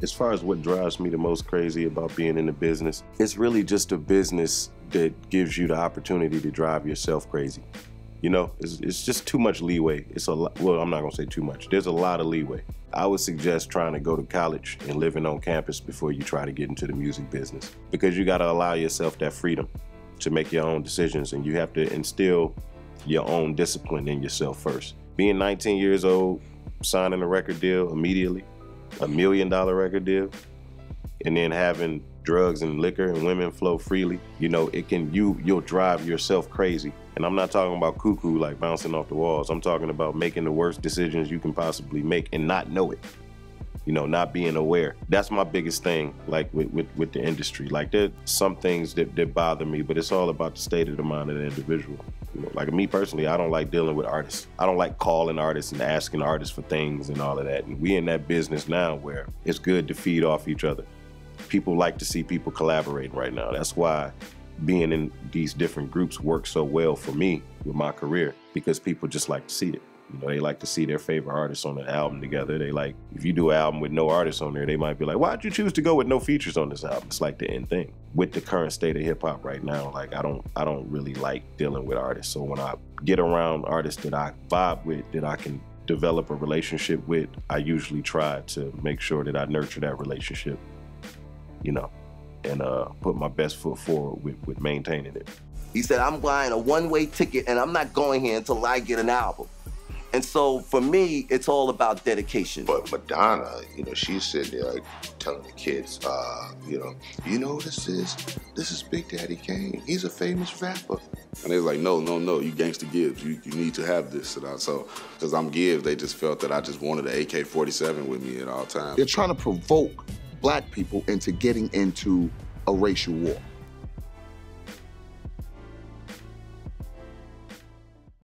As far as what drives me the most crazy about being in the business, it's really just a business that gives you the opportunity to drive yourself crazy. You know, it's just too much leeway. It's a lot, well, I'm not gonna say too much. There's a lot of leeway. I would suggest trying to go to college and living on campus before you try to get into the music business, because you gotta allow yourself that freedom to make your own decisions, and you have to instill your own discipline in yourself first. Being 19 years old, signing a record deal immediately, $1 million record deal, and then having drugs and liquor and women flow freely, you know, you'll drive yourself crazy. And I'm not talking about cuckoo, like bouncing off the walls. I'm talking about making the worst decisions you can possibly make and not know it. You know, not being aware. That's my biggest thing, like with the industry. Like, there's some things that bother me, but it's all about the state of the mind of the individual. You know, like me personally, I don't like dealing with artists. I don't like calling artists and asking artists for things and all of that. And we in that business now where it's good to feed off each other. People like to see people collaborating right now. That's why being in these different groups works so well for me with my career, because people just like to see it. You know, they like to see their favorite artists on an album together. They like, if you do an album with no artists on there, they might be like, why'd you choose to go with no features on this album? It's like the end thing. With the current state of hip hop right now, like I don't really like dealing with artists. So when I get around artists that I vibe with, that I can develop a relationship with, I usually try to make sure that I nurture that relationship, you know, and put my best foot forward with maintaining it. He said, I'm buying a one-way ticket and I'm not going here until I get an album. And so for me, it's all about dedication. But Madonna, you know, she's sitting there like, telling the kids, you know who this is? This is Big Daddy Kane. He's a famous rapper. And they was like, no, you gangsta Gibbs. You need to have this. And so, because I'm Gibbs, they just felt that I just wanted an AK-47 with me at all times. They're trying to provoke black people into getting into a racial war.